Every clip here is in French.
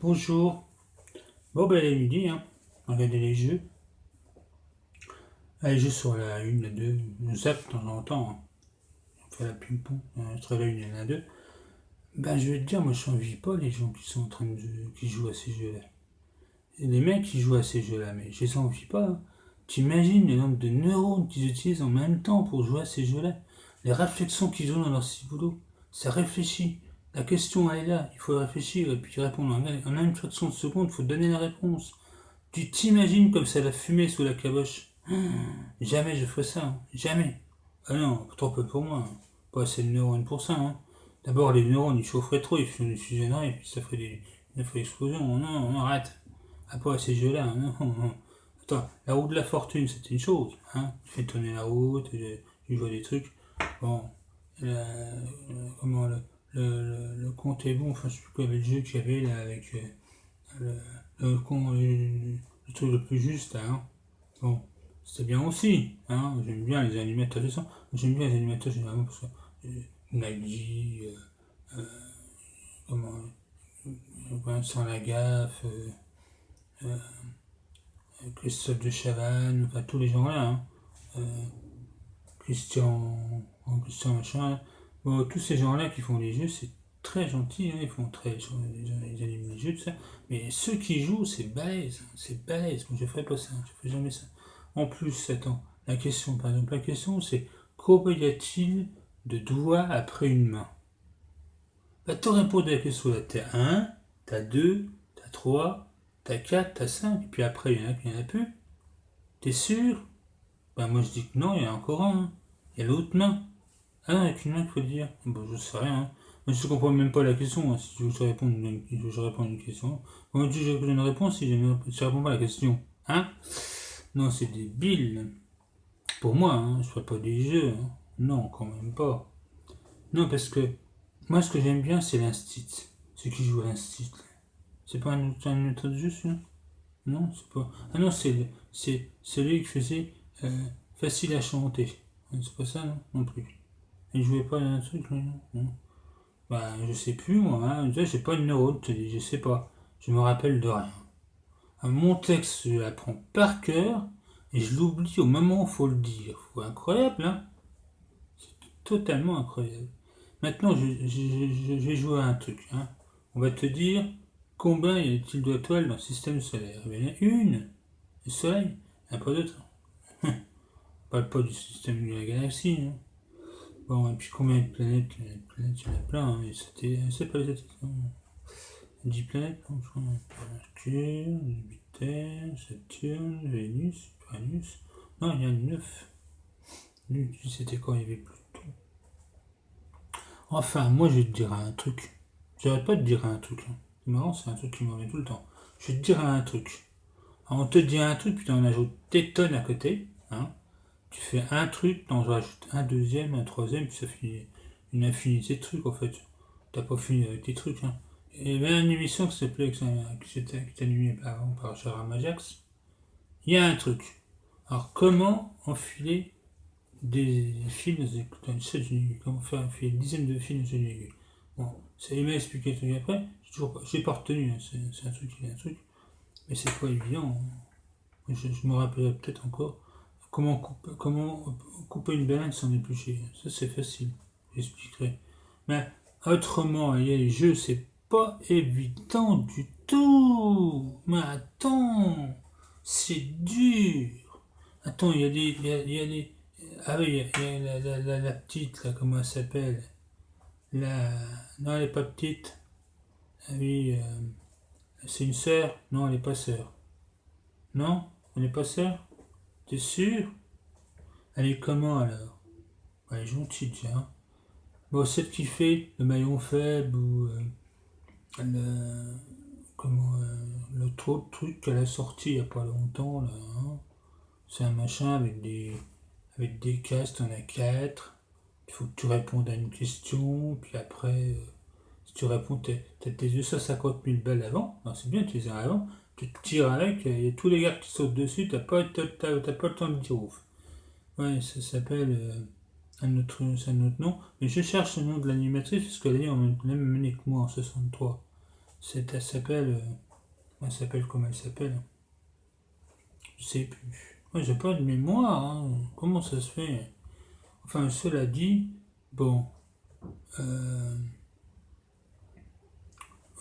Bonjour. Bon ben il est midi, hein. Regardez les jeux. Ah, les jeux sur la 1, la 2, on zappe de temps en temps, hein. On fait la ping-pong, entre la 1 et la 2. Ben je vais te dire, moi je n'envie pas les gens qui sont en train de qui jouent à ces jeux-là. Et les mecs qui jouent à ces jeux-là, mais je les envie pas, hein. T'imagines le nombre de neurones qu'ils utilisent en même temps pour jouer à ces jeux-là. Les réflexions qu'ils ont dans leur ciboulot. Ça réfléchit. La question elle est là, il faut réfléchir et puis répondre en une fraction de seconde, il faut donner la réponse. Tu t'imagines comme ça la fumée sous la caboche. Jamais je ferais ça, hein. Jamais. Ah non, trop peu pour moi, hein. Pas assez de neurones pour ça, hein. D'abord, les neurones, ils chaufferaient trop, ils fusionneraient, et puis ça ferait des explosions. Non, non, arrête. Ah, pas ces jeux-là, hein. Non, non. Attends, la roue de la fortune, c'était une chose, hein. Tu fais tourner la roue, tu joues des trucs. Bon, comment le compte est bon, enfin, je sais plus quoi, le jeu qu'il y avait là, avec le, le truc le plus juste, là, hein. Bon, c'était bien aussi, hein. J'aime bien les animateurs de ça. J'aime bien les animateurs généralement parce que Nagui, comment, Vincent Lagaffe, euh, Christophe de Chavannes, enfin tous les gens là, hein. Euh, Christian machin. Bon, tous ces gens-là qui font les jeux, c'est très gentil, hein. Ils font ils animent les jeux, tout ça. Mais ceux qui jouent, c'est balèze, hein. C'est balèze. Moi, je ferais pas ça, je ferais jamais ça. En plus, attends, la question, par exemple, la question c'est combien y a-t-il de doigts après une main? Bah, t'as répondu à la question là, t'as 1, t'as 2, t'as 3, t'as 4, t'as 5, et puis après, il y en a plus. T'es sûr? Bah, moi je dis que non, il y en a encore un, hein. Il y a l'autre main. Ah non, il n'y a qu'une main qu'il faut le dire. Bon, je sais rien, hein. Moi, je comprends même pas la question, hein. Si tu veux que je réponds à une question. Comment tu veux que je donne une réponse si je réponds pas à la question? Hein? Non, c'est débile. Pour moi, hein, je ferais pas des jeux, hein. Non, quand même pas. Non, parce que moi, ce que j'aime bien, c'est l'instit. Ceux qui jouent à l'instit. C'est pas un autre de jeu, celui-là? Non, c'est pas. Ah non, c'est celui qui faisait facile à chanter. C'est pas ça, non? Non plus. Il jouait pas à un truc, lui, non? Non. Bah, je sais plus, moi, hein. J'ai pas de neurone, je sais pas. Je me rappelle de rien. Mon texte, je l'apprends par cœur et je l'oublie au moment où il faut le dire. Incroyable, hein? Totalement incroyable. Maintenant, je vais jouer à un truc, hein. On va te dire combien y a-t-il d'étoiles dans le système solaire? Il y en a une. Le Soleil, il n'y a pas d'autre. On parle pas du système de la galaxie, hein. Bon, et puis combien de planètes? Il y en a plein, hein. C'est pas les satellites, hein. 10 planètes, non, je crois. Mercure, Jupiter, Saturne, Vénus, Uranus. Non, il y en a 9. C'était quand il y avait Pluton. Enfin, moi je vais te dire un truc. J'arrête pas de dire un truc, hein. C'est marrant, c'est un truc qui m'en met tout le temps. Je vais te dire un truc. Alors, on te dit un truc, puis on ajoute des tonnes à côté, hein. Tu fais un truc, t'en rajoutes un deuxième, un troisième, puis ça fait une infinité de trucs en fait. T'as pas fini avec tes trucs, hein. Il y avait une émission qui s'appelait, qui était animée par Gérard Majax. Il y a un truc. Alors, comment enfiler des films dans une seule aiguille? Comment faire enfiler une dizaine de films dans une aiguille? Bon, ça m'a expliqué le truc après. J'ai pas retenu, hein. C'est un truc, il y a un truc. Mais c'est pas évident, hein. Je me rappellerai peut-être encore. Comment couper une banane sans éplucher? Ça, c'est facile. J'expliquerai. Mais autrement, il y a les jeux, c'est pas évident du tout. Mais attends, c'est dur. Attends, il y a des. Ah oui, il y a la petite, là, comment elle s'appelle? La. Non, elle est pas petite. Ah oui, c'est une sœur? Non, elle est pas sœur. Non? Elle est pas sœur? T'es sûr? Elle est comment alors? Elle est gentille, tiens. Bon, celle qui fait le maillon faible ou le, comment, l'autre truc qu'elle a sorti il y a pas longtemps, là, hein. C'est un machin avec des castes, t'en as 4. Il faut que tu répondes à une question, puis après, si tu réponds, t'as tes 250 000 balles avant. Non, c'est bien, tu les as avant. Tu te tires avec, il y a tous les gars qui sautent dessus, t'as pas le temps de dire ouf. Ouais, ça s'appelle c'est un autre nom. Mais je cherche le nom de l'animatrice parce qu'elle est en même année que moi en 63. Elle s'appelle. Elle s'appelle comme elle s'appelle. Je sais plus. Moi, j'ai pas de mémoire. Hein. Comment ça se fait? Enfin, cela dit, bon.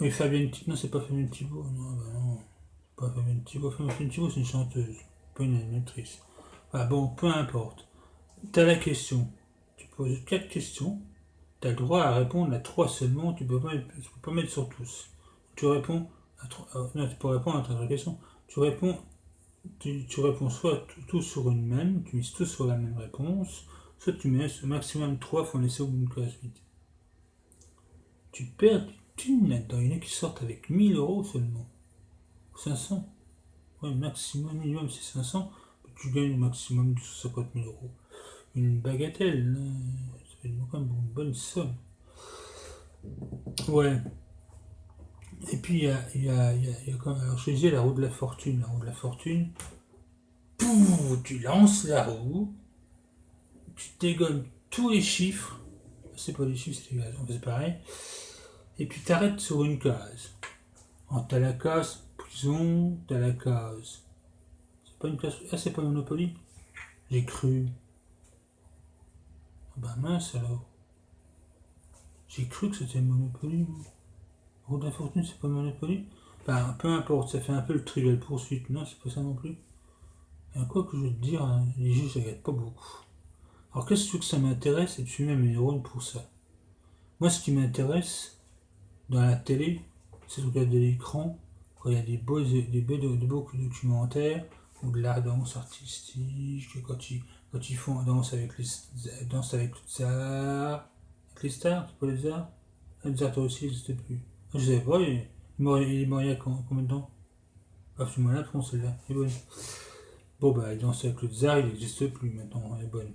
Oui, Fabienne Thibault. Non, c'est pas Fabienne Thibault. Non, bah non. Pas Fabienne Thibault. Fabienne Thibault, c'est une chanteuse, pas une animatrice. Ah bon, peu importe. T'as la question. Tu poses 4 questions. Tu as le droit à répondre à 3 seulement. Tu peux pas mettre sur tous. Tu réponds à 3. Non, tu peux répondre à 3 questions. Tu réponds soit tout sur une même, tu mises tout sur la même réponse, soit tu mets au maximum 3, faut en laisser au bout de la suite. Tu perds du thune là-dedans. Il y en a qui sortent avec 1000 € seulement. 500. Ouais, maximum, minimum c'est 500. Tu gagnes au maximum 250 000 €. Une bagatelle, ça fait quand même une bonne somme. Ouais. Et puis il y a quand même, alors je disais la roue de la fortune. La roue de la fortune, pouf, tu lances la roue, tu dégommes tous les chiffres. C'est pas les chiffres, c'est les gaz, c'est pareil. Et puis t'arrêtes sur une case. T'as la case prison, t'as la case. C'est pas une case. Ah, c'est pas Monopoly? J'ai cru. Ah bah mince alors. J'ai cru que c'était Monopoly. Roue de la fortune, c'est pas Monopoly? Bah, peu importe, ça fait un peu le trivial poursuite. Non, c'est pas ça non plus. Et quoi que je veux te dire, hein, les jeux, je regarde pas beaucoup. Alors, qu'est-ce que tu veux que ça m'intéresse? C'est de fumer mes neurones pour ça. Moi, ce qui m'intéresse dans la télé, c'est de regarder l'écran, quand il y a des beaux documentaires, ou de la danse artistique, quand ils font danse avec les stars. Avec les stars, c'est pas les arts? Les arts aussi n'existent plus. Je sais pas, il est mort il y a combien de temps? Ah, tu m'en apprends celle-là, elle est bonne. Bon, bah, danse avec le tsar, il n'existe plus maintenant, elle est bonne.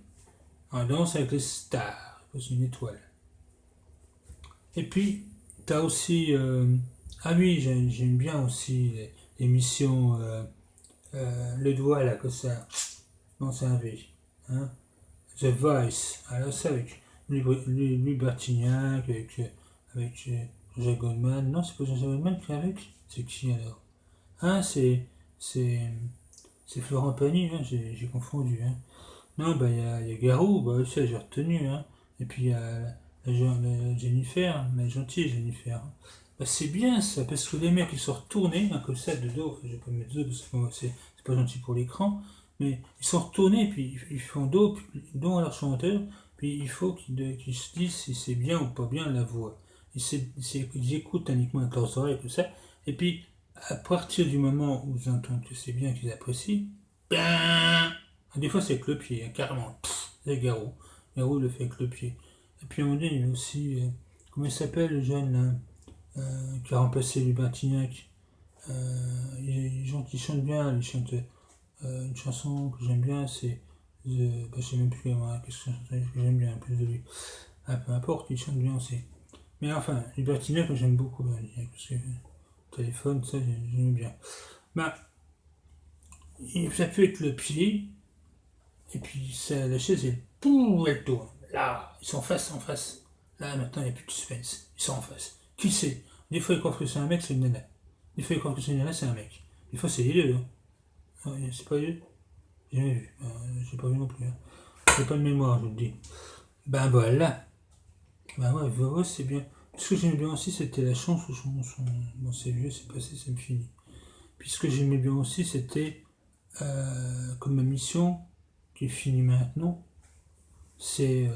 Danse avec les stars, c'est une étoile. Et puis, t'as aussi. Ah oui, j'aime bien aussi l'émission Le Doigt là, que ça. Non, c'est un V. Hein? The Voice. Alors, ça avec Louis Bertignac, avec Jacques Goldman. Non, c'est pas Jacques Goldman qui est avec. C'est qui alors? Ah, c'est Florent Pagny, hein, j'ai confondu. Hein. Non, bah il y a Garou, bah ça j'ai retenu. Hein. Et puis il y a la Jennifer, la gentille Jennifer. Hein. Bah, c'est bien ça, parce que les mecs ils sont retournés, hein, comme ça de dos, je vais pas mettre dos parce que c'est pas gentil pour l'écran, mais ils sont retournés, puis ils font dos à leur chanteur, puis il faut qu'ils se disent si c'est bien ou pas bien la voix. Ils écoutent uniquement avec leurs oreilles, tout ça, et puis à partir du moment où ils entendent que c'est bien, qu'ils apprécient, ben, des fois c'est avec le pied, hein, carrément. C'est Garou. Garou le fait avec le pied. Et puis à un moment donné, il y a aussi, comment il s'appelle le jeune là, qui a remplacé Lubertignac. Les gens qui chantent bien, ils chantent une chanson que j'aime bien, c'est. Je sais même plus qu'est-ce que j'aime bien, plus de lui. Ah, peu importe, il chante bien aussi. Mais enfin, Lubertignac, j'aime beaucoup, parce que téléphone, ça, j'aime bien. Bah, il s'appuie avec le pied, et puis la chaise, elle tourne. Là, ils sont face en face. Là, maintenant, il n'y a plus de suspense. Ils sont en face. Qui c'est? Des fois, ils croient que c'est un mec, c'est une nana. Des fois, ils croient que c'est une nana, c'est un mec. Des fois, c'est les deux. Hein. Ah, c'est pas les deux? J'ai jamais vu. J'ai pas vu non plus. Hein. J'ai pas de mémoire, je vous le dis. Ben voilà. Ben ouais, c'est bien. Ce que j'aimais bien aussi, c'était la chance où bon, c'est vieux, c'est passé, c'est fini. Puis ce que j'aimais bien aussi, c'était comme ma mission, qui est finie maintenant, c'était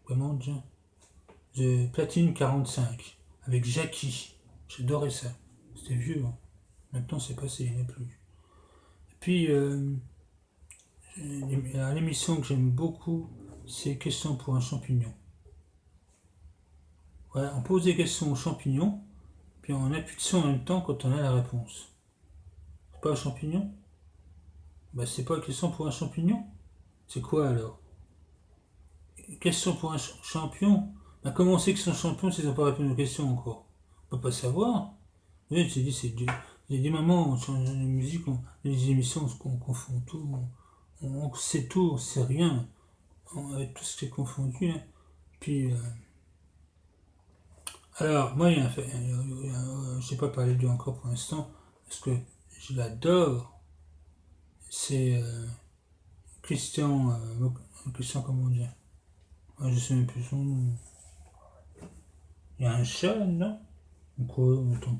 comment dire, de Platine 45 avec Jackie. J'adorais ça. C'était vieux. Hein. Maintenant c'est passé, il n'y en a plus. Et puis l'émission que j'aime beaucoup, c'est Questions pour un champignon. Ouais, on pose des questions aux champignons, puis on appuie dessus en même temps quand on a la réponse. C'est pas un champignon? Bah c'est pas une question pour un champignon? C'est quoi alors? Question pour un champion? Bah comment on sait qu'ils sont champions s'ils n'ont pas répondu aux questions encore? On peut pas savoir. Oui, tu dis, il y a des moments où on change de musique, les émissions, on confond tout, on sait tout, on sait rien, avec tout ce qui est confondu. Hein. Puis, Alors, moi, je n'ai pas parlé de lui encore pour l'instant, parce que je l'adore. C'est Christian, Christian, comment dire? Ah, je sais même plus son nom. Il y a un chat, non? Ou quoi? On entend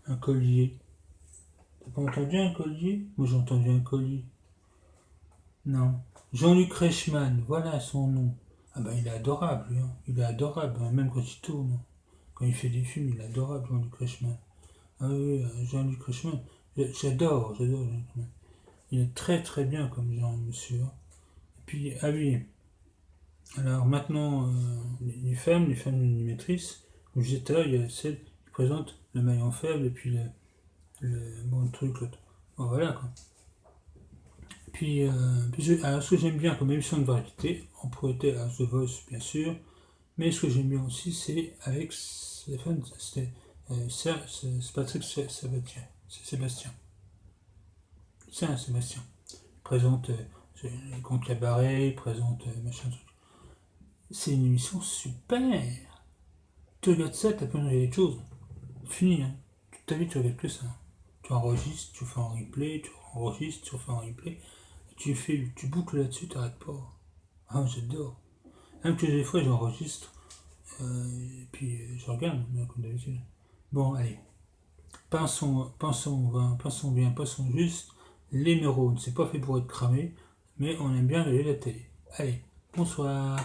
un collier. T'as pas entendu un collier? Moi, j'ai entendu un collier. Non. Jean-Luc Reichmann, voilà son nom. Ah bah, il est adorable, lui, hein. Il est adorable, hein, même quand il tourne, hein. Quand il fait des films, il est adorable, Jean-Luc Reichmann. Ah oui, Jean-Luc Reichmann, j'adore Jean-Luc Reichmann. Il est très très bien comme genre, monsieur. Et puis, ah oui, alors maintenant, les femmes animatrices, comme je disais tout à l'heure, il y a celle qui présente le maillon faible et puis bon, le truc, l'autre. Bon, voilà quoi. Alors, ce que j'aime bien comme émission de variété, en priorité à The Voice bien sûr, mais ce que j'aime bien aussi, c'est avec Stéphane, c'est Patrick Sébastien. C'est Sébastien. C'est un Sébastien. Il présente les comptes cabaret, il présente machin truc. C'est une émission super. Tu regardes ça, t'as pas envie d'autre chose. Fini, hein. Toute ta vie, tu regardes que ça. Tu enregistres, tu fais un replay, tu enregistres, tu refais un replay. Tu boucles là-dessus, t'arrêtes pas. Ah, j'adore. Même que des fois, j'enregistre, et puis je regarde, comme d'habitude. Bon, allez. Pensons bien, pensons juste. Les neurones, c'est pas fait pour être cramé, mais on aime bien regarder la télé. Allez, bonsoir.